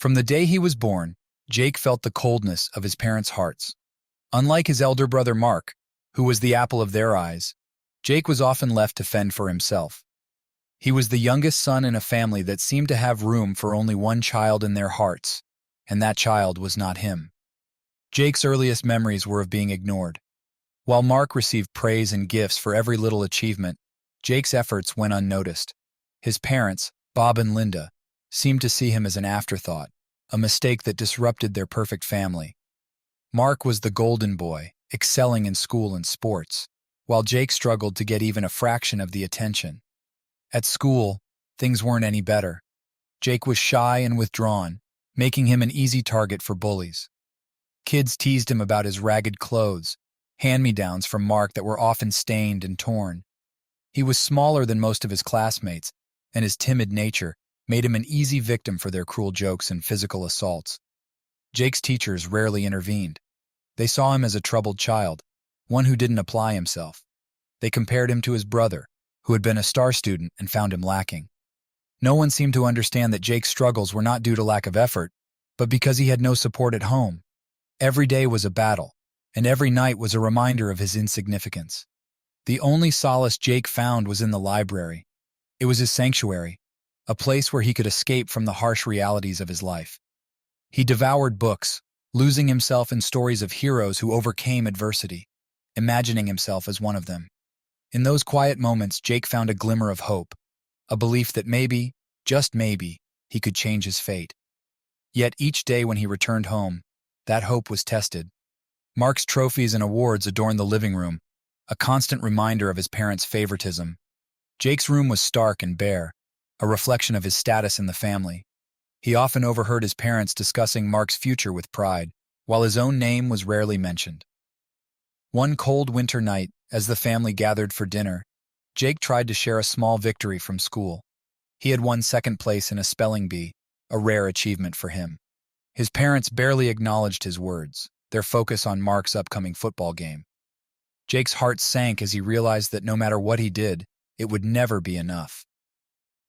From the day he was born, Jake felt the coldness of his parents' hearts. Unlike his elder brother Mark, who was the apple of their eyes, Jake was often left to fend for himself. He was the youngest son in a family that seemed to have room for only one child in their hearts, and that child was not him. Jake's earliest memories were of being ignored. While Mark received praise and gifts for every little achievement, Jake's efforts went unnoticed. His parents, Bob and Linda, seemed to see him as an afterthought, a mistake that disrupted their perfect family. Mark was the golden boy, excelling in school and sports, while Jake struggled to get even a fraction of the attention. At school, things weren't any better. Jake was shy and withdrawn, making him an easy target for bullies. Kids teased him about his ragged clothes, hand-me-downs from Mark that were often stained and torn. He was smaller than most of his classmates, and his timid nature made him an easy victim for their cruel jokes and physical assaults. Jake's teachers rarely intervened. They saw him as a troubled child, one who didn't apply himself. They compared him to his brother, who had been a star student and found him lacking. No one seemed to understand that Jake's struggles were not due to lack of effort, but because he had no support at home. Every day was a battle, and every night was a reminder of his insignificance. The only solace Jake found was in the library. It was his sanctuary, a place where he could escape from the harsh realities of his life. He devoured books, losing himself in stories of heroes who overcame adversity, imagining himself as one of them. In those quiet moments, Jake found a glimmer of hope, a belief that maybe, just maybe, he could change his fate. Yet each day when he returned home, that hope was tested. Mark's trophies and awards adorned the living room, a constant reminder of his parents' favoritism. Jake's room was stark and bare, a reflection of his status in the family. He often overheard his parents discussing Mark's future with pride, while his own name was rarely mentioned. One cold winter night, as the family gathered for dinner, Jake tried to share a small victory from school. He had won second place in a spelling bee, a rare achievement for him. His parents barely acknowledged his words, their focus on Mark's upcoming football game. Jake's heart sank as he realized that no matter what he did, it would never be enough.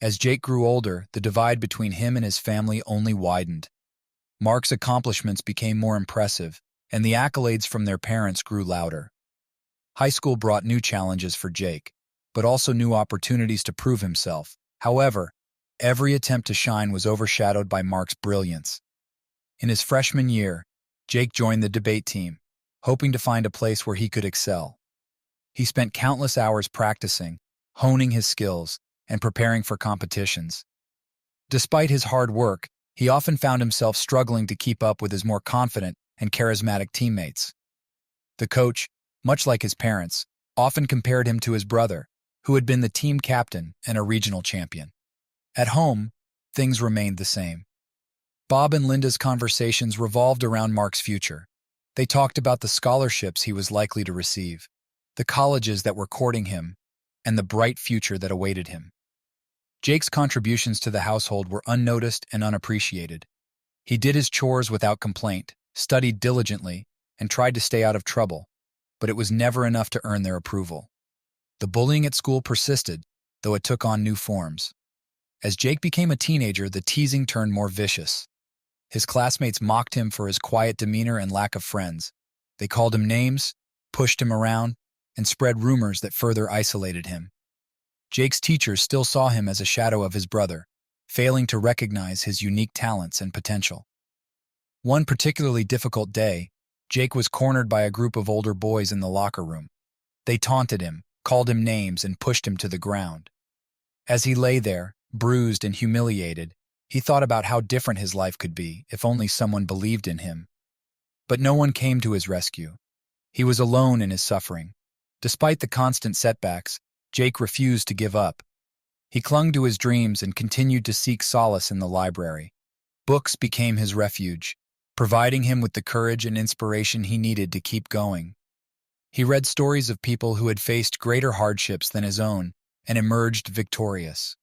As Jake grew older, the divide between him and his family only widened. Mark's accomplishments became more impressive, and the accolades from their parents grew louder. High school brought new challenges for Jake, but also new opportunities to prove himself. However, every attempt to shine was overshadowed by Mark's brilliance. In his freshman year, Jake joined the debate team, hoping to find a place where he could excel. He spent countless hours practicing, honing his skills, and preparing for competitions. Despite his hard work, he often found himself struggling to keep up with his more confident and charismatic teammates. The coach, much like his parents, often compared him to his brother, who had been the team captain and a regional champion. At home, things remained the same. Bob and Linda's conversations revolved around Mark's future. They talked about the scholarships he was likely to receive, the colleges that were courting him, and the bright future that awaited him. Jake's contributions to the household were unnoticed and unappreciated. He did his chores without complaint, studied diligently, and tried to stay out of trouble, but it was never enough to earn their approval. The bullying at school persisted, though it took on new forms. As Jake became a teenager, the teasing turned more vicious. His classmates mocked him for his quiet demeanor and lack of friends. They called him names, pushed him around, and spread rumors that further isolated him. Jake's teachers still saw him as a shadow of his brother, failing to recognize his unique talents and potential. One particularly difficult day, Jake was cornered by a group of older boys in the locker room. They taunted him, called him names, and pushed him to the ground. As he lay there, bruised and humiliated, he thought about how different his life could be if only someone believed in him. But no one came to his rescue. He was alone in his suffering. Despite the constant setbacks, Jake refused to give up. He clung to his dreams and continued to seek solace in the library. Books became his refuge, providing him with the courage and inspiration he needed to keep going. He read stories of people who had faced greater hardships than his own and emerged victorious.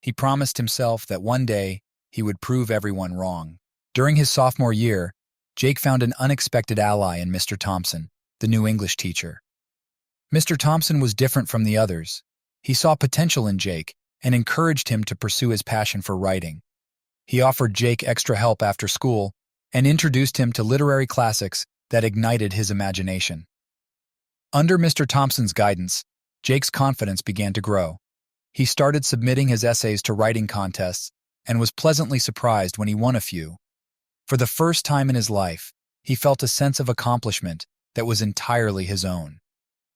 He promised himself that one day he would prove everyone wrong. During his sophomore year, Jake found an unexpected ally in Mr. Thompson, the new English teacher. Mr. Thompson was different from the others. He saw potential in Jake and encouraged him to pursue his passion for writing. He offered Jake extra help after school and introduced him to literary classics that ignited his imagination. Under Mr. Thompson's guidance, Jake's confidence began to grow. He started submitting his essays to writing contests and was pleasantly surprised when he won a few. For the first time in his life, he felt a sense of accomplishment that was entirely his own.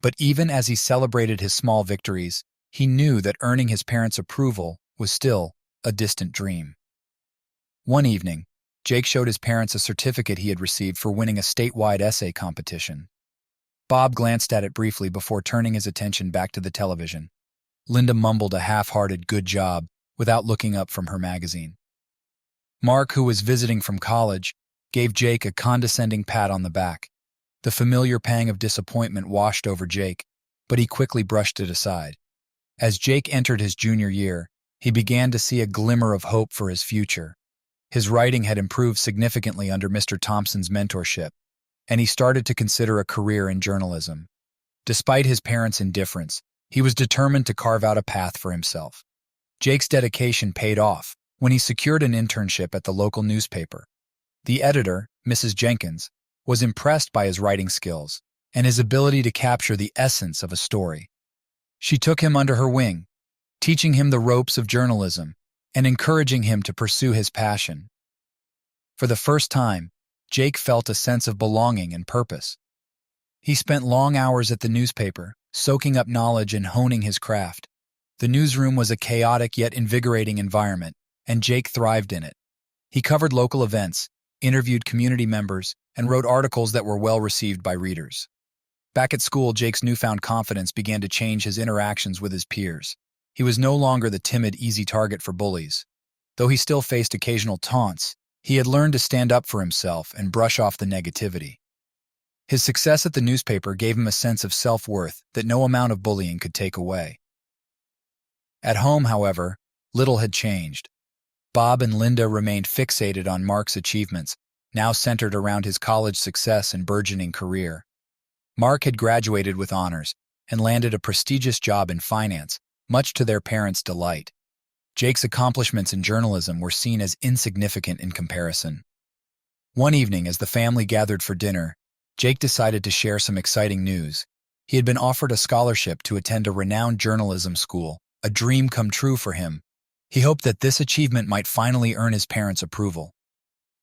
But even as he celebrated his small victories, he knew that earning his parents' approval was still a distant dream. One evening, Jake showed his parents a certificate he had received for winning a statewide essay competition. Bob glanced at it briefly before turning his attention back to the television. Linda mumbled a half-hearted "good job" without looking up from her magazine. Mark, who was visiting from college, gave Jake a condescending pat on the back. The familiar pang of disappointment washed over Jake, but he quickly brushed it aside. As Jake entered his junior year, he began to see a glimmer of hope for his future. His writing had improved significantly under Mr. Thompson's mentorship, and he started to consider a career in journalism. Despite his parents' indifference, he was determined to carve out a path for himself. Jake's dedication paid off when he secured an internship at the local newspaper. The editor, Mrs. Jenkins, was impressed by his writing skills and his ability to capture the essence of a story. She took him under her wing, teaching him the ropes of journalism and encouraging him to pursue his passion. For the first time, Jake felt a sense of belonging and purpose. He spent long hours at the newspaper, soaking up knowledge and honing his craft. The newsroom was a chaotic yet invigorating environment, and Jake thrived in it. He covered local events, interviewed community members, and wrote articles that were well received by readers. Back at school, Jake's newfound confidence began to change his interactions with his peers. He was no longer the timid, easy target for bullies. Though he still faced occasional taunts, he had learned to stand up for himself and brush off the negativity. His success at the newspaper gave him a sense of self-worth that no amount of bullying could take away. At home, however, little had changed. Bob and Linda remained fixated on Mark's achievements, now centered around his college success and burgeoning career. Mark had graduated with honors and landed a prestigious job in finance, much to their parents' delight. Jake's accomplishments in journalism were seen as insignificant in comparison. One evening, as the family gathered for dinner, Jake decided to share some exciting news. He had been offered a scholarship to attend a renowned journalism school, a dream come true for him. He hoped that this achievement might finally earn his parents' approval.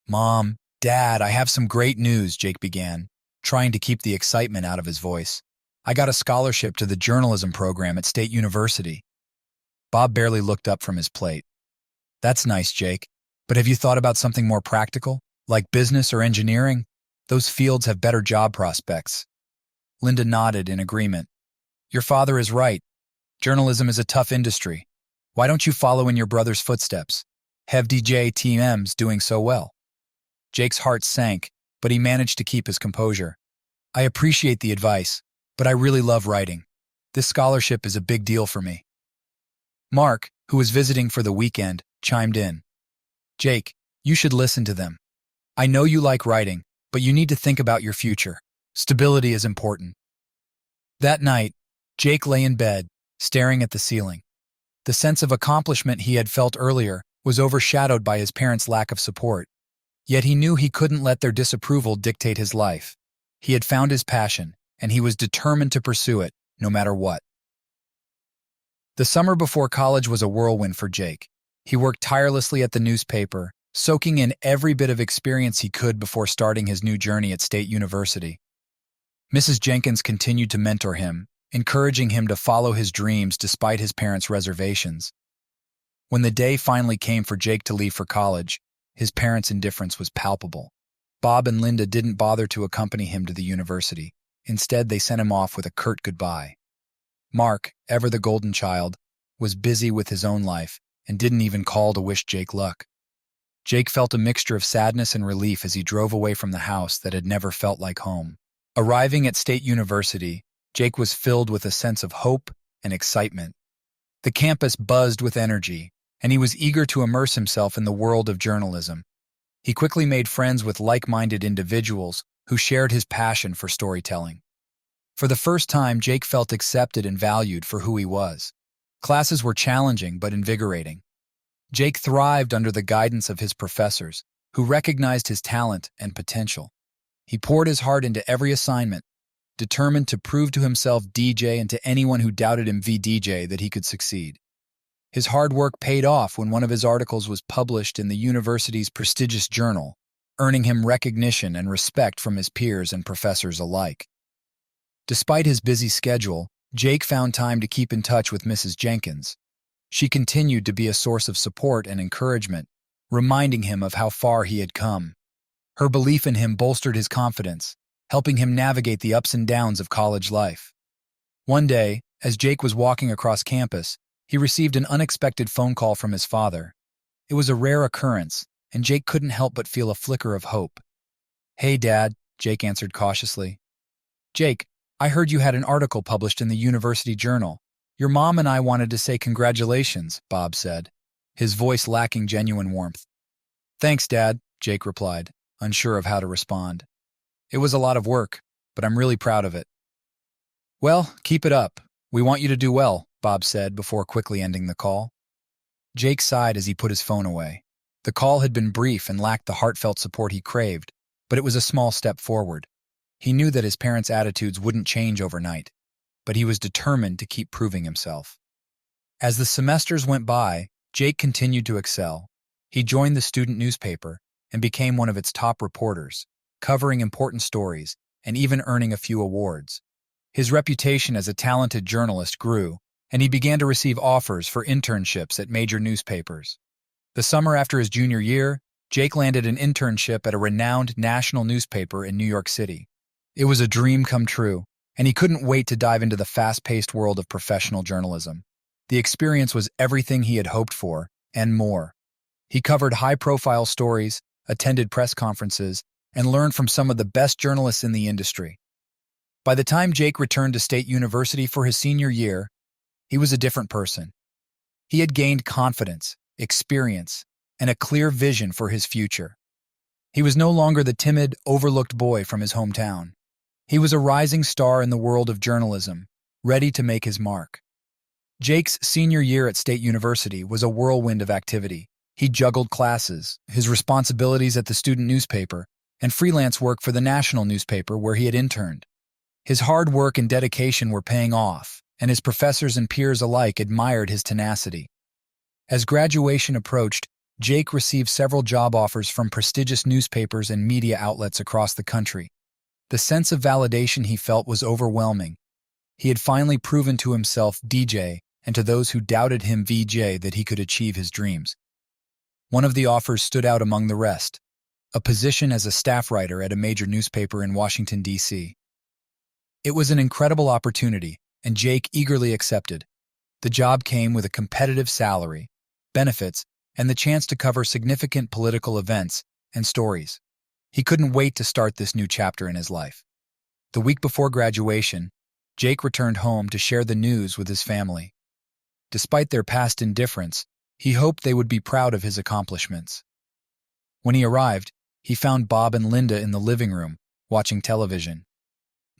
"Mom, Dad, I have some great news," Jake began, trying to keep the excitement out of his voice. "I got a scholarship to the journalism program at State University." Bob barely looked up from his plate. "That's nice, Jake, but have you thought about something more practical, like business or engineering? Those fields have better job prospects." Linda nodded in agreement. "Your father is right. Journalism is a tough industry. Why don't you follow in your brother's footsteps? Have DJ TM's doing so well." Jake's heart sank, but he managed to keep his composure. "I appreciate the advice, but I really love writing. This scholarship is a big deal for me." Mark, who was visiting for the weekend, chimed in. "Jake, you should listen to them. I know you like writing, but you need to think about your future. Stability is important." That night, Jake lay in bed, staring at the ceiling. The sense of accomplishment he had felt earlier was overshadowed by his parents' lack of support. Yet he knew he couldn't let their disapproval dictate his life. He had found his passion, and he was determined to pursue it, no matter what. The summer before college was a whirlwind for Jake. He worked tirelessly at the newspaper, soaking in every bit of experience he could before starting his new journey at State University. Mrs. Jenkins continued to mentor him, encouraging him to follow his dreams despite his parents' reservations. When the day finally came for Jake to leave for college, his parents' indifference was palpable. Bob and Linda didn't bother to accompany him to the university. Instead, they sent him off with a curt goodbye. Mark, ever the golden child, was busy with his own life and didn't even call to wish Jake luck. Jake felt a mixture of sadness and relief as he drove away from the house that had never felt like home. Arriving at State University, Jake was filled with a sense of hope and excitement. The campus buzzed with energy, and he was eager to immerse himself in the world of journalism. He quickly made friends with like-minded individuals who shared his passion for storytelling. For the first time, Jake felt accepted and valued for who he was. Classes were challenging but invigorating. Jake thrived under the guidance of his professors, who recognized his talent and potential. He poured his heart into every assignment, determined to prove to himself DJ and to anyone who doubted him VDJ that he could succeed. His hard work paid off when one of his articles was published in the university's prestigious journal, earning him recognition and respect from his peers and professors alike. Despite his busy schedule, Jake found time to keep in touch with Mrs. Jenkins. She continued to be a source of support and encouragement, reminding him of how far he had come. Her belief in him bolstered his confidence, helping him navigate the ups and downs of college life. One day, as Jake was walking across campus, he received an unexpected phone call from his father. It was a rare occurrence, and Jake couldn't help but feel a flicker of hope. "Hey, Dad," Jake answered cautiously. "Jake, I heard you had an article published in the university journal. Your mom and I wanted to say congratulations," Bob said, his voice lacking genuine warmth. "Thanks, Dad," Jake replied, unsure of how to respond. "It was a lot of work, but I'm really proud of it." "Well, keep it up. We want you to do well," Bob said before quickly ending the call. Jake sighed as he put his phone away. The call had been brief and lacked the heartfelt support he craved, but it was a small step forward. He knew that his parents' attitudes wouldn't change overnight, but he was determined to keep proving himself. As the semesters went by, Jake continued to excel. He joined the student newspaper and became one of its top reporters, covering important stories and even earning a few awards. His reputation as a talented journalist grew, and he began to receive offers for internships at major newspapers. The summer after his junior year, Jake landed an internship at a renowned national newspaper in New York City. It was a dream come true, and he couldn't wait to dive into the fast-paced world of professional journalism. The experience was everything he had hoped for, and more. He covered high-profile stories, attended press conferences, and learned from some of the best journalists in the industry. By the time Jake returned to State University for his senior year, he was a different person. He had gained confidence, experience, and a clear vision for his future. He was no longer the timid, overlooked boy from his hometown. He was a rising star in the world of journalism, ready to make his mark. Jake's senior year at State University was a whirlwind of activity. He juggled classes, his responsibilities at the student newspaper, and freelance work for the national newspaper where he had interned. His hard work and dedication were paying off, and his professors and peers alike admired his tenacity. As graduation approached, Jake received several job offers from prestigious newspapers and media outlets across the country. The sense of validation he felt was overwhelming. He had finally proven to himself, DJ, and to those who doubted him, VJ, that he could achieve his dreams. One of the offers stood out among the rest, a position as a staff writer at a major newspaper in Washington, D.C. It was an incredible opportunity, and Jake eagerly accepted. The job came with a competitive salary, benefits, and the chance to cover significant political events and stories. He couldn't wait to start this new chapter in his life. The week before graduation, Jake returned home to share the news with his family. Despite their past indifference, he hoped they would be proud of his accomplishments. When he arrived, he found Bob and Linda in the living room, watching television.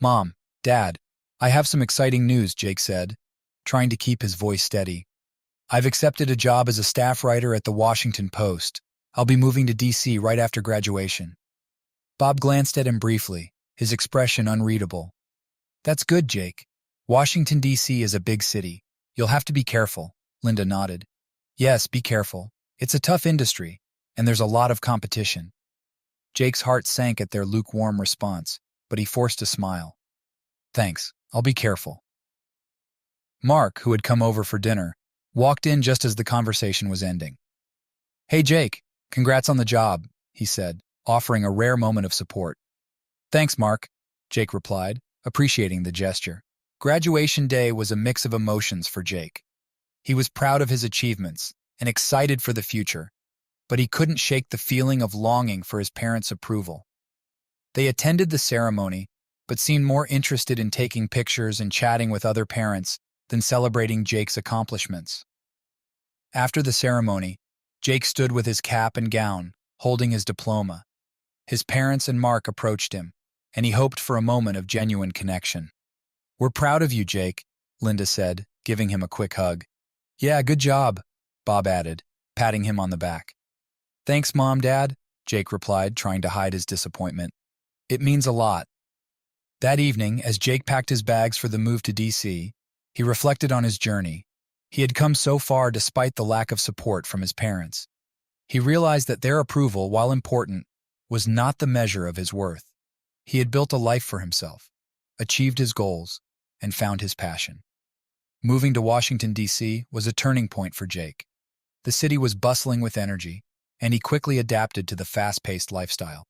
"Mom, Dad, I have some exciting news," Jake said, trying to keep his voice steady. "I've accepted a job as a staff writer at the Washington Post. I'll be moving to D.C. right after graduation." Bob glanced at him briefly, his expression unreadable. "That's good, Jake. Washington, D.C. is a big city. You'll have to be careful," Linda nodded. "Yes, be careful. It's a tough industry, and there's a lot of competition." Jake's heart sank at their lukewarm response, but he forced a smile. "Thanks, I'll be careful." Mark, who had come over for dinner, walked in just as the conversation was ending. "Hey, Jake, congrats on the job," he said, offering a rare moment of support. "Thanks, Mark," Jake replied, appreciating the gesture. Graduation day was a mix of emotions for Jake. He was proud of his achievements and excited for the future, but he couldn't shake the feeling of longing for his parents' approval. They attended the ceremony, but seemed more interested in taking pictures and chatting with other parents than celebrating Jake's accomplishments. After the ceremony, Jake stood with his cap and gown, holding his diploma. His parents and Mark approached him, and he hoped for a moment of genuine connection. "We're proud of you, Jake," Linda said, giving him a quick hug. "Yeah, good job," Bob added, patting him on the back. "Thanks, Mom, Dad," Jake replied, trying to hide his disappointment. "It means a lot." That evening, as Jake packed his bags for the move to DC, he reflected on his journey. He had come so far despite the lack of support from his parents. He realized that their approval, while important, was not the measure of his worth. He had built a life for himself, achieved his goals, and found his passion. Moving to Washington, D.C. was a turning point for Jake. The city was bustling with energy, and he quickly adapted to the fast-paced lifestyle.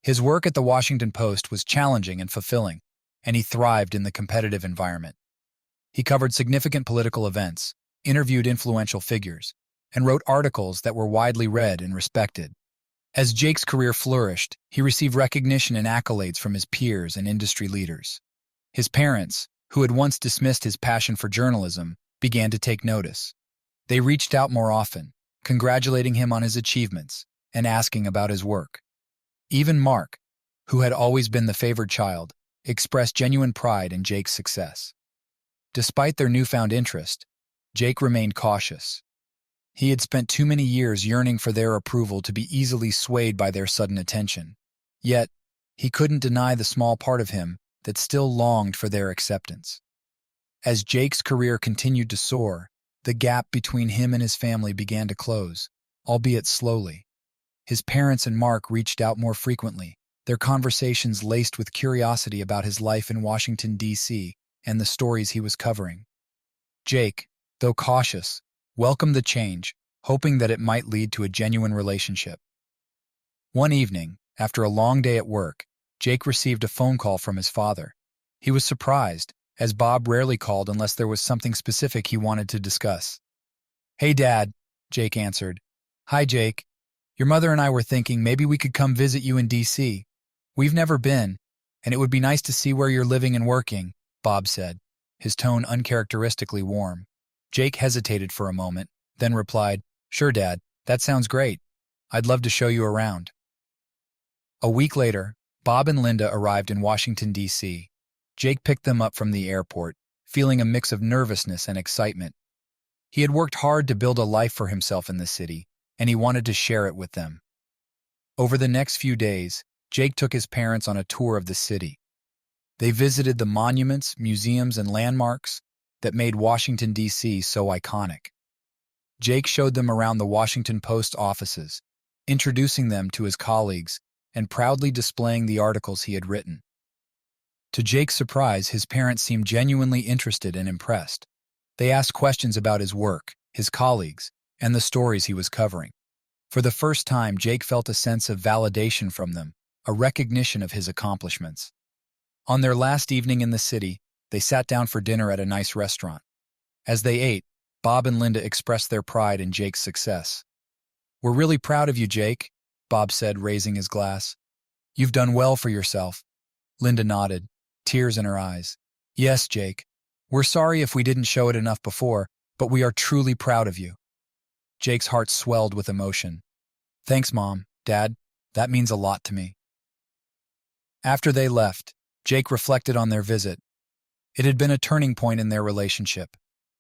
His work at the Washington Post was challenging and fulfilling, and he thrived in the competitive environment. He covered significant political events, interviewed influential figures, and wrote articles that were widely read and respected. As Jake's career flourished, he received recognition and accolades from his peers and industry leaders. His parents, who had once dismissed his passion for journalism, began to take notice. They reached out more often, congratulating him on his achievements and asking about his work. Even Mark, who had always been the favored child, expressed genuine pride in Jake's success. Despite their newfound interest, Jake remained cautious. He had spent too many years yearning for their approval to be easily swayed by their sudden attention. Yet, he couldn't deny the small part of him that still longed for their acceptance. As Jake's career continued to soar, the gap between him and his family began to close, albeit slowly. His parents and Mark reached out more frequently, their conversations laced with curiosity about his life in Washington, D.C., and the stories he was covering. Jake, though cautious, welcomed the change, hoping that it might lead to a genuine relationship. One evening, after a long day at work, Jake received a phone call from his father. He was surprised, as Bob rarely called unless there was something specific he wanted to discuss. "Hey, Dad," Jake answered. "Hi, Jake. Your mother and I were thinking maybe we could come visit you in D.C. We've never been, and it would be nice to see where you're living and working," Bob said, his tone uncharacteristically warm. Jake hesitated for a moment, then replied, "Sure, Dad, that sounds great. I'd love to show you around." A week later, Bob and Linda arrived in Washington, D.C. Jake picked them up from the airport, feeling a mix of nervousness and excitement. He had worked hard to build a life for himself in the city, and he wanted to share it with them. Over the next few days, Jake took his parents on a tour of the city. They visited the monuments, museums, and landmarks that made Washington, D.C. so iconic. Jake showed them around the Washington Post offices, introducing them to his colleagues and proudly displaying the articles he had written. To Jake's surprise, his parents seemed genuinely interested and impressed. They asked questions about his work, his colleagues, and the stories he was covering. For the first time, Jake felt a sense of validation from them, a recognition of his accomplishments. On their last evening in the city, they sat down for dinner at a nice restaurant. As they ate, Bob and Linda expressed their pride in Jake's success. "We're really proud of you, Jake," Bob said, raising his glass. "You've done well for yourself." Linda nodded, tears in her eyes. "Yes, Jake. We're sorry if we didn't show it enough before, but we are truly proud of you." Jake's heart swelled with emotion. "Thanks, Mom, Dad. That means a lot to me." After they left, Jake reflected on their visit. It had been a turning point in their relationship,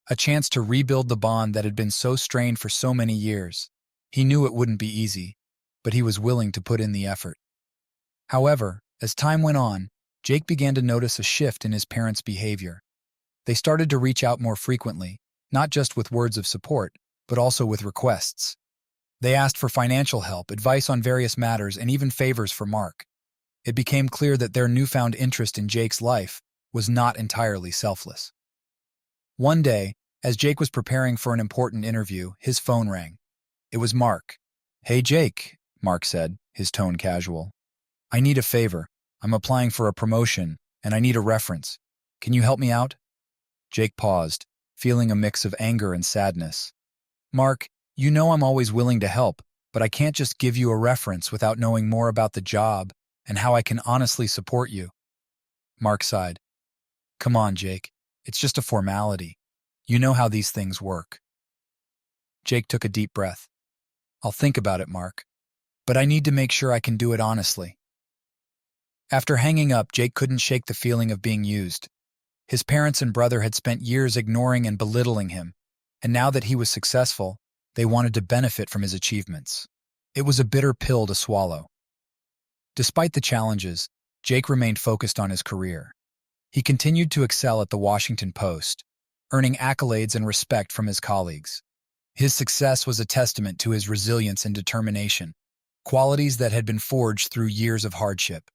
a chance to rebuild the bond that had been so strained for so many years. He knew it wouldn't be easy, but he was willing to put in the effort. However, as time went on, Jake began to notice a shift in his parents' behavior. They started to reach out more frequently, not just with words of support, but also with requests. They asked for financial help, advice on various matters, and even favors for Mark. It became clear that their newfound interest in Jake's life was not entirely selfless. One day, as Jake was preparing for an important interview, his phone rang. It was Mark. "Hey, Jake," Mark said, his tone casual. "I need a favor. I'm applying for a promotion, and I need a reference. Can you help me out?" Jake paused, feeling a mix of anger and sadness. "Mark, you know I'm always willing to help, but I can't just give you a reference without knowing more about the job and how I can honestly support you." Mark sighed. "Come on, Jake. It's just a formality. You know how these things work." Jake took a deep breath. "I'll think about it, Mark. But I need to make sure I can do it honestly." After hanging up, Jake couldn't shake the feeling of being used. His parents and brother had spent years ignoring and belittling him, and now that he was successful, They wanted to benefit from his achievements. It was a bitter pill to swallow. Despite the challenges, Jake remained focused on his career. He continued to excel at the Washington Post, earning accolades and respect from his colleagues. His success was a testament to his resilience and determination, qualities that had been forged through years of hardship.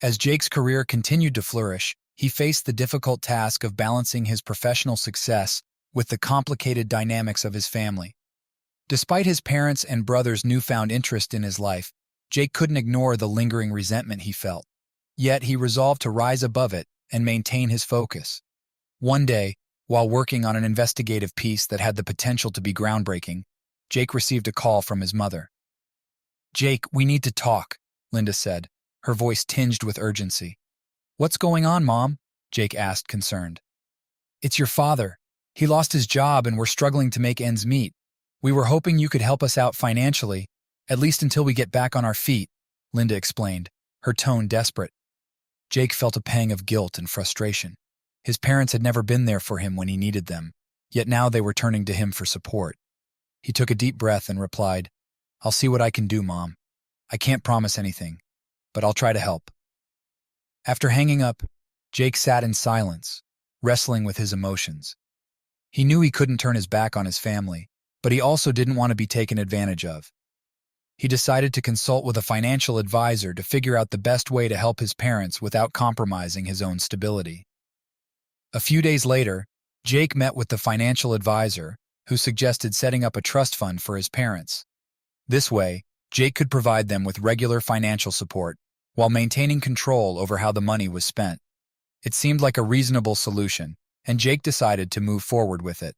As Jake's career continued to flourish, he faced the difficult task of balancing his professional success with the complicated dynamics of his family. Despite his parents' and brothers' newfound interest in his life, Jake couldn't ignore the lingering resentment he felt. Yet he resolved to rise above it and maintain his focus. One day, while working on an investigative piece that had the potential to be groundbreaking, Jake received a call from his mother. "Jake, we need to talk," Linda said, her voice tinged with urgency. "What's going on, Mom?" Jake asked, concerned. "It's your father. He lost his job and we're struggling to make ends meet. We were hoping you could help us out financially, at least until we get back on our feet," Linda explained, her tone desperate. Jake felt a pang of guilt and frustration. His parents had never been there for him when he needed them, yet now they were turning to him for support. He took a deep breath and replied, "I'll see what I can do, Mom. I can't promise anything, but I'll try to help." After hanging up, Jake sat in silence, wrestling with his emotions. He knew he couldn't turn his back on his family, but he also didn't want to be taken advantage of. He decided to consult with a financial advisor to figure out the best way to help his parents without compromising his own stability. A few days later, Jake met with the financial advisor, who suggested setting up a trust fund for his parents. This way, Jake could provide them with regular financial support while maintaining control over how the money was spent. It seemed like a reasonable solution, and Jake decided to move forward with it.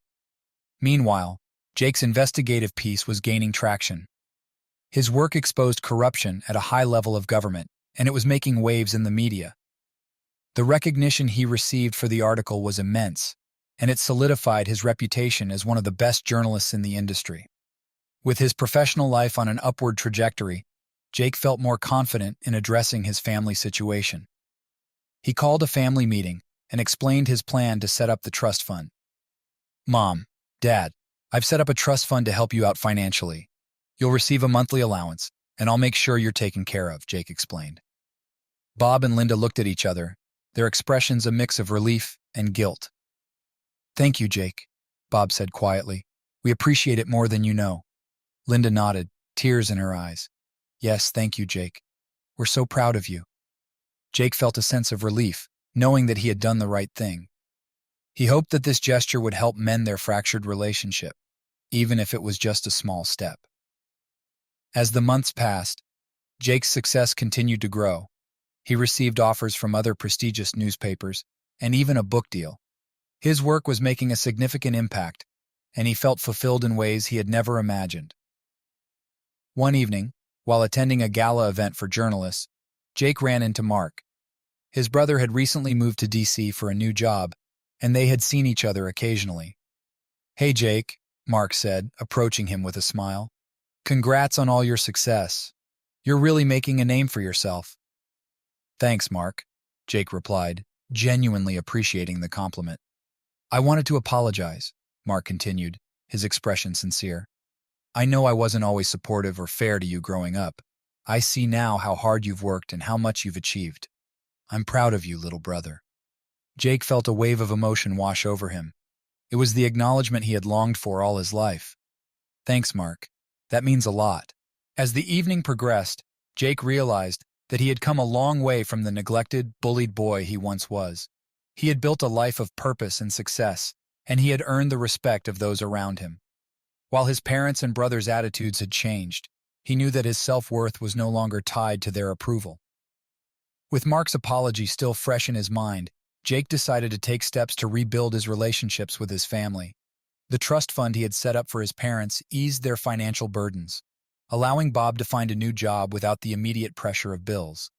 Meanwhile, Jake's investigative piece was gaining traction. His work exposed corruption at a high level of government, and it was making waves in the media. The recognition he received for the article was immense, and it solidified his reputation as one of the best journalists in the industry. With his professional life on an upward trajectory, Jake felt more confident in addressing his family situation. He called a family meeting and explained his plan to set up the trust fund. "Mom, Dad, I've set up a trust fund to help you out financially. You'll receive a monthly allowance, and I'll make sure you're taken care of," Jake explained. Bob and Linda looked at each other, their expressions a mix of relief and guilt. "Thank you, Jake," Bob said quietly. "We appreciate it more than you know." Linda nodded, tears in her eyes. "Yes, thank you, Jake. We're so proud of you." Jake felt a sense of relief, knowing that he had done the right thing. He hoped that this gesture would help mend their fractured relationship, even if it was just a small step. As the months passed, Jake's success continued to grow. He received offers from other prestigious newspapers and even a book deal. His work was making a significant impact, and he felt fulfilled in ways he had never imagined. One evening, while attending a gala event for journalists, Jake ran into Mark. His brother had recently moved to DC for a new job, and they had seen each other occasionally. "Hey, Jake," Mark said, approaching him with a smile. "Congrats on all your success. You're really making a name for yourself." "Thanks, Mark," Jake replied, genuinely appreciating the compliment. "I wanted to apologize," Mark continued, his expression sincere. "I know I wasn't always supportive or fair to you growing up. I see now how hard you've worked and how much you've achieved. I'm proud of you, little brother." Jake felt a wave of emotion wash over him. It was the acknowledgement he had longed for all his life. "Thanks, Mark. That means a lot." As the evening progressed, Jake realized that he had come a long way from the neglected, bullied boy he once was. He had built a life of purpose and success, and he had earned the respect of those around him. While his parents' and brothers' attitudes had changed, he knew that his self-worth was no longer tied to their approval. With Mark's apology still fresh in his mind, Jake decided to take steps to rebuild his relationships with his family. The trust fund he had set up for his parents eased their financial burdens, allowing Bob to find a new job without the immediate pressure of bills.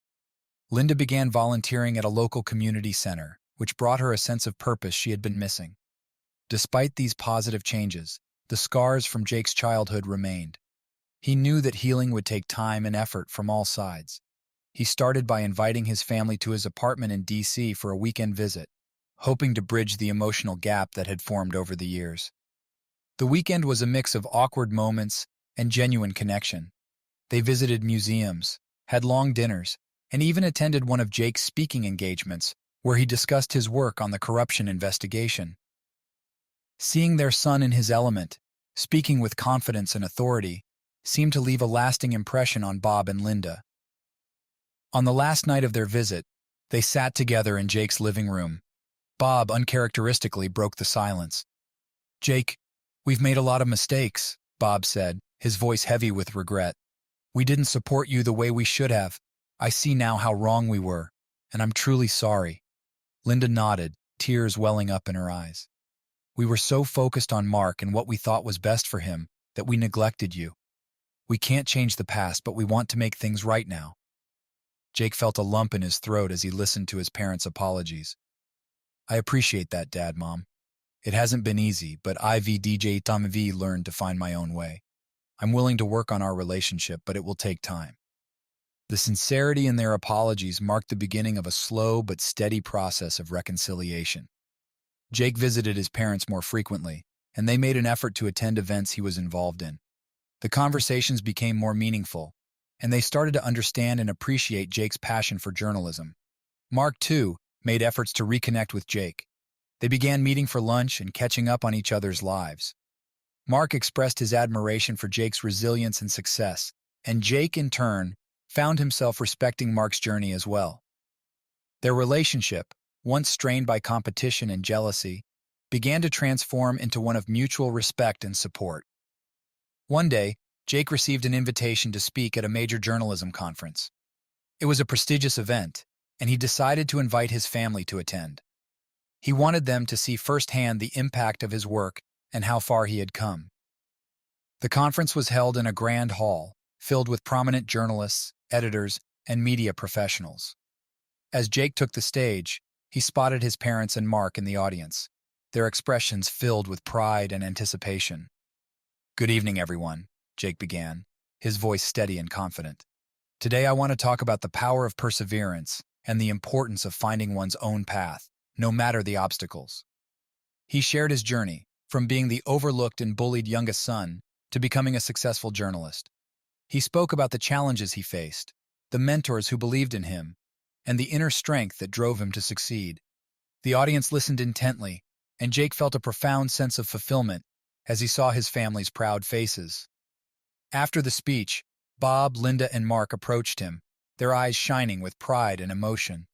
Linda began volunteering at a local community center, which brought her a sense of purpose she had been missing. Despite these positive changes, the scars from Jake's childhood remained. He knew that healing would take time and effort from all sides. He started by inviting his family to his apartment in DC for a weekend visit, hoping to bridge the emotional gap that had formed over the years. The weekend was a mix of awkward moments and genuine connection. They visited museums, had long dinners, and even attended one of Jake's speaking engagements, where he discussed his work on the corruption investigation. Seeing their son in his element, speaking with confidence and authority, seemed to leave a lasting impression on Bob and Linda. On the last night of their visit, they sat together in Jake's living room. Bob uncharacteristically broke the silence. "Jake, we've made a lot of mistakes," Bob said, his voice heavy with regret. "We didn't support you the way we should have. I see now how wrong we were, and I'm truly sorry." Linda nodded, tears welling up in her eyes. "We were so focused on Mark and what we thought was best for him that we neglected you. We can't change the past, but we want to make things right now." Jake felt a lump in his throat as he listened to his parents' apologies. "I appreciate that, Dad, Mom. It hasn't been easy, but I've learned to find my own way. I'm willing to work on our relationship, but it will take time." The sincerity in their apologies marked the beginning of a slow but steady process of reconciliation. Jake visited his parents more frequently, and they made an effort to attend events he was involved in. The conversations became more meaningful, and they started to understand and appreciate Jake's passion for journalism. Mark, too, made efforts to reconnect with Jake. They began meeting for lunch and catching up on each other's lives. Mark expressed his admiration for Jake's resilience and success, and Jake, in turn, found himself respecting Mark's journey as well. Their relationship, once strained by competition and jealousy, began to transform into one of mutual respect and support. One day, Jake received an invitation to speak at a major journalism conference. It was a prestigious event, and he decided to invite his family to attend. He wanted them to see firsthand the impact of his work and how far he had come. The conference was held in a grand hall, filled with prominent journalists, editors, and media professionals. As Jake took the stage, he spotted his parents and Mark in the audience, their expressions filled with pride and anticipation. "Good evening, everyone," Jake began, his voice steady and confident. "Today I want to talk about the power of perseverance and the importance of finding one's own path, no matter the obstacles." He shared his journey, from being the overlooked and bullied youngest son to becoming a successful journalist. He spoke about the challenges he faced, the mentors who believed in him, and the inner strength that drove him to succeed. The audience listened intently, and Jake felt a profound sense of fulfillment as he saw his family's proud faces. After the speech, Bob, Linda, and Mark approached him, their eyes shining with pride and emotion.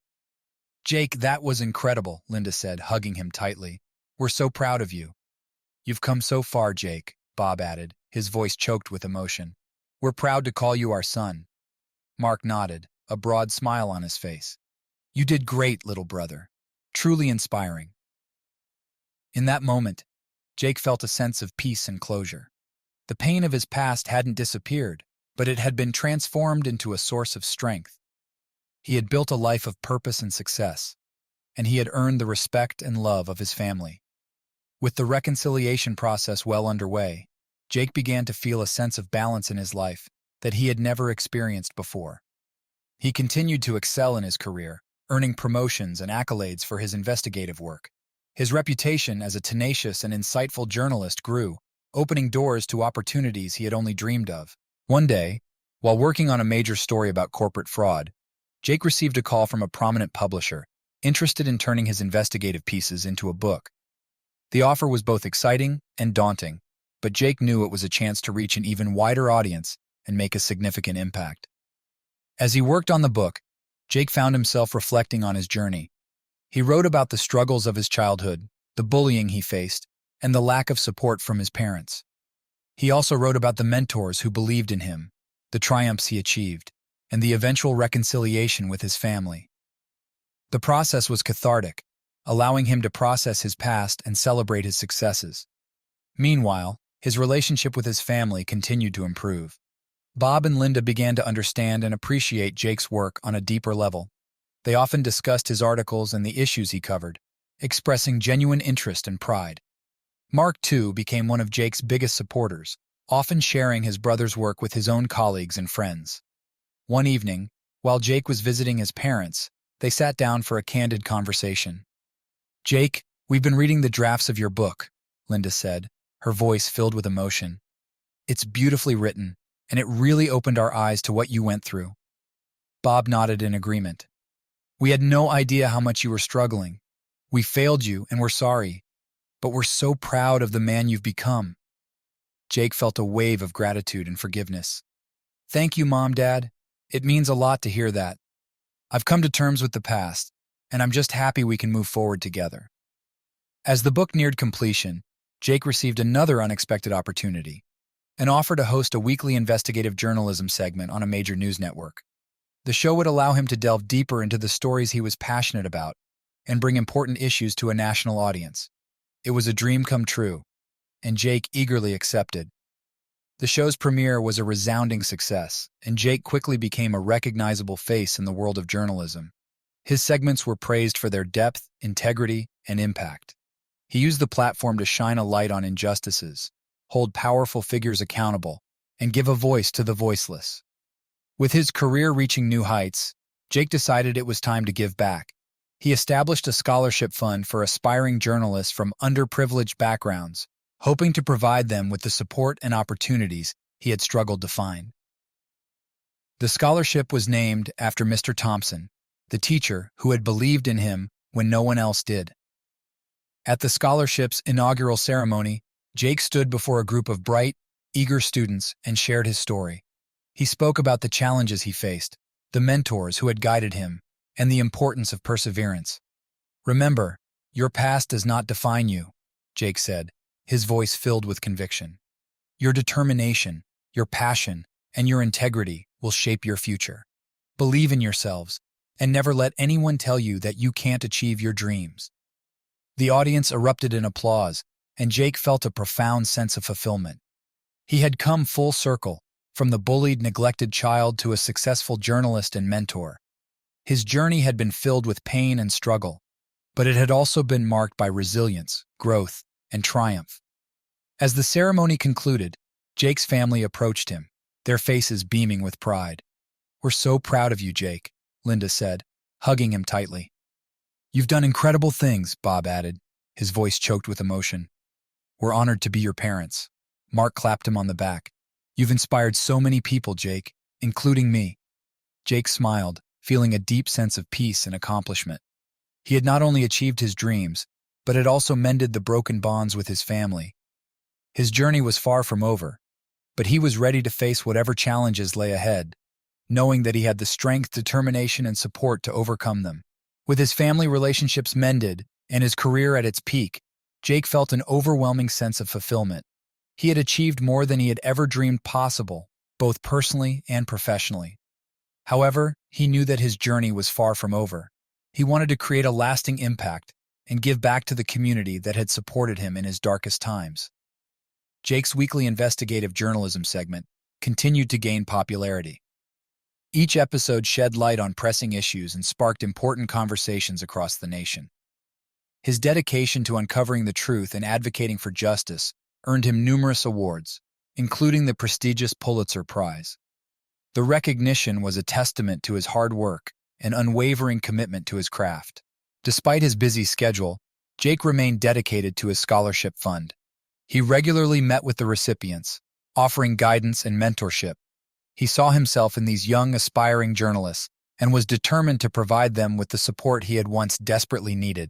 "Jake, that was incredible," Linda said, hugging him tightly. "We're so proud of you." "You've come so far, Jake," Bob added, his voice choked with emotion. "We're proud to call you our son." Mark nodded, a broad smile on his face. "You did great, little brother. Truly inspiring." In that moment, Jake felt a sense of peace and closure. The pain of his past hadn't disappeared, but it had been transformed into a source of strength. He had built a life of purpose and success, and he had earned the respect and love of his family. With the reconciliation process well underway, Jake began to feel a sense of balance in his life that he had never experienced before. He continued to excel in his career, earning promotions and accolades for his investigative work. His reputation as a tenacious and insightful journalist grew, opening doors to opportunities he had only dreamed of. One day, while working on a major story about corporate fraud, Jake received a call from a prominent publisher, interested in turning his investigative pieces into a book. The offer was both exciting and daunting, but Jake knew it was a chance to reach an even wider audience and make a significant impact. As he worked on the book, Jake found himself reflecting on his journey. He wrote about the struggles of his childhood, the bullying he faced, and the lack of support from his parents. He also wrote about the mentors who believed in him, the triumphs he achieved, and the eventual reconciliation with his family. The process was cathartic, allowing him to process his past and celebrate his successes. Meanwhile, his relationship with his family continued to improve. Bob and Linda began to understand and appreciate Jake's work on a deeper level. They often discussed his articles and the issues he covered, expressing genuine interest and pride. Mark, too, became one of Jake's biggest supporters, often sharing his brother's work with his own colleagues and friends. One evening, while Jake was visiting his parents, they sat down for a candid conversation. "Jake, we've been reading the drafts of your book," Linda said, her voice filled with emotion. "It's beautifully written, and it really opened our eyes to what you went through." Bob nodded in agreement. "We had no idea how much you were struggling. We failed you, and we're sorry, but we're so proud of the man you've become." Jake felt a wave of gratitude and forgiveness. "Thank you, Mom, Dad. It means a lot to hear that. I've come to terms with the past, and I'm just happy we can move forward together." As the book neared completion, Jake received another unexpected opportunity, an offer to host a weekly investigative journalism segment on a major news network. The show would allow him to delve deeper into the stories he was passionate about and bring important issues to a national audience. It was a dream come true, and Jake eagerly accepted. The show's premiere was a resounding success, and Jake quickly became a recognizable face in the world of journalism. His segments were praised for their depth, integrity, and impact. He used the platform to shine a light on injustices, hold powerful figures accountable, and give a voice to the voiceless. With his career reaching new heights, Jake decided it was time to give back. He established a scholarship fund for aspiring journalists from underprivileged backgrounds, hoping to provide them with the support and opportunities he had struggled to find. The scholarship was named after Mr. Thompson, the teacher who had believed in him when no one else did. At the scholarship's inaugural ceremony, Jake stood before a group of bright, eager students and shared his story. He spoke about the challenges he faced, the mentors who had guided him, and the importance of perseverance. "Remember, your past does not define you," Jake said, his voice filled with conviction. "Your determination, your passion, and your integrity will shape your future. Believe in yourselves, and never let anyone tell you that you can't achieve your dreams." The audience erupted in applause, and Jake felt a profound sense of fulfillment. He had come full circle, from the bullied, neglected child to a successful journalist and mentor. His journey had been filled with pain and struggle, but it had also been marked by resilience, growth, and triumph. As the ceremony concluded, Jake's family approached him, their faces beaming with pride. "We're so proud of you, Jake," Linda said, hugging him tightly. "You've done incredible things," Bob added, his voice choked with emotion. "We're honored to be your parents." Mark clapped him on the back. "You've inspired so many people, Jake, including me." Jake smiled, feeling a deep sense of peace and accomplishment. He had not only achieved his dreams, but had also mended the broken bonds with his family. His journey was far from over, but he was ready to face whatever challenges lay ahead, knowing that he had the strength, determination, and support to overcome them. With his family relationships mended and his career at its peak, Jake felt an overwhelming sense of fulfillment. He had achieved more than he had ever dreamed possible, both personally and professionally. However, he knew that his journey was far from over. He wanted to create a lasting impact and give back to the community that had supported him in his darkest times. Jake's weekly investigative journalism segment continued to gain popularity. Each episode shed light on pressing issues and sparked important conversations across the nation. His dedication to uncovering the truth and advocating for justice earned him numerous awards, including the prestigious Pulitzer Prize. The recognition was a testament to his hard work and unwavering commitment to his craft. Despite his busy schedule, Jake remained dedicated to his scholarship fund. He regularly met with the recipients, offering guidance and mentorship. He saw himself in these young, aspiring journalists and was determined to provide them with the support he had once desperately needed.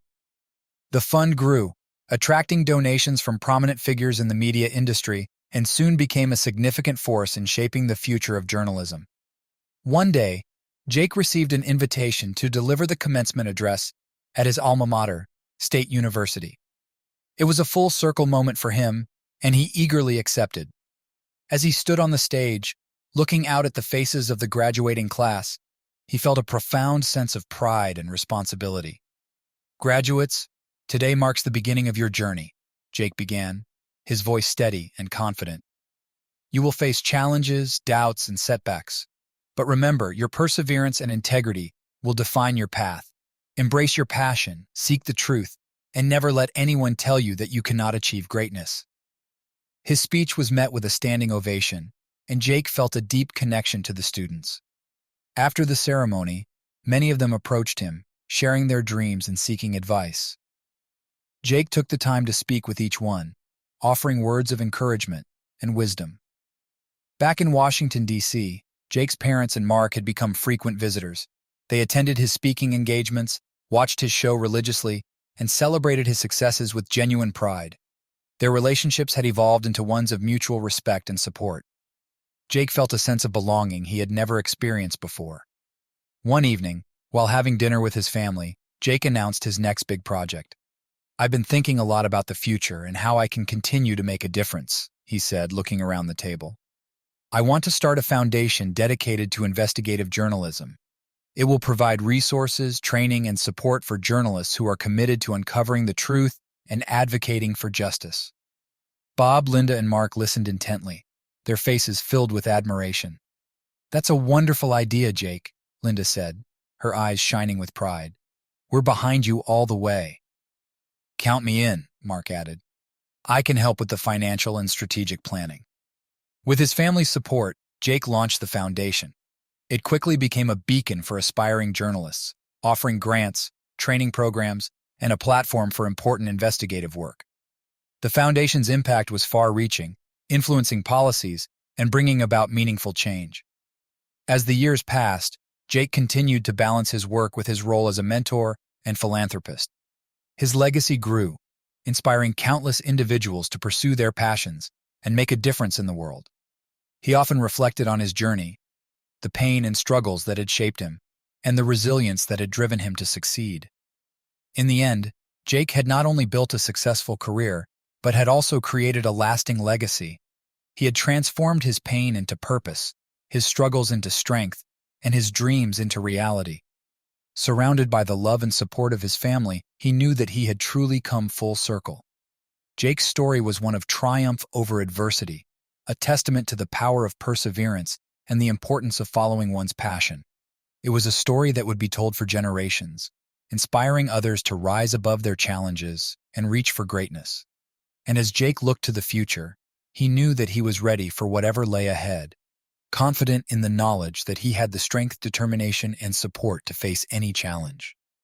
The fund grew, attracting donations from prominent figures in the media industry, and soon became a significant force in shaping the future of journalism. One day, Jake received an invitation to deliver the commencement address at his alma mater, State University. It was a full-circle moment for him, and he eagerly accepted. As he stood on the stage, looking out at the faces of the graduating class, he felt a profound sense of pride and responsibility. "Graduates, today marks the beginning of your journey," Jake began, his voice steady and confident. "You will face challenges, doubts, and setbacks. But remember, your perseverance and integrity will define your path. Embrace your passion, seek the truth, and never let anyone tell you that you cannot achieve greatness." His speech was met with a standing ovation, and Jake felt a deep connection to the students. After the ceremony, many of them approached him, sharing their dreams and seeking advice. Jake took the time to speak with each one, offering words of encouragement and wisdom. Back in Washington, D.C., Jake's parents and Mark had become frequent visitors. They attended his speaking engagements, watched his show religiously, and celebrated his successes with genuine pride. Their relationships had evolved into ones of mutual respect and support. Jake felt a sense of belonging he had never experienced before. One evening, while having dinner with his family, Jake announced his next big project. "I've been thinking a lot about the future and how I can continue to make a difference," he said, looking around the table. "I want to start a foundation dedicated to investigative journalism. It will provide resources, training, and support for journalists who are committed to uncovering the truth and advocating for justice." Bob, Linda, and Mark listened intently, their faces filled with admiration. "That's a wonderful idea, Jake," Linda said, her eyes shining with pride. "We're behind you all the way." "Count me in," Mark added. "I can help with the financial and strategic planning." With his family's support, Jake launched the foundation. It quickly became a beacon for aspiring journalists, offering grants, training programs, and a platform for important investigative work. The foundation's impact was far-reaching, influencing policies and bringing about meaningful change. As the years passed, Jake continued to balance his work with his role as a mentor and philanthropist. His legacy grew, inspiring countless individuals to pursue their passions and make a difference in the world. He often reflected on his journey, the pain and struggles that had shaped him, and the resilience that had driven him to succeed. In the end, Jake had not only built a successful career, but had also created a lasting legacy. He had transformed his pain into purpose, his struggles into strength, and his dreams into reality. Surrounded by the love and support of his family, he knew that he had truly come full circle. Jake's story was one of triumph over adversity, a testament to the power of perseverance and the importance of following one's passion. It was a story that would be told for generations, inspiring others to rise above their challenges and reach for greatness. And as Jake looked to the future, he knew that he was ready for whatever lay ahead, confident in the knowledge that he had the strength, determination, and support to face any challenge.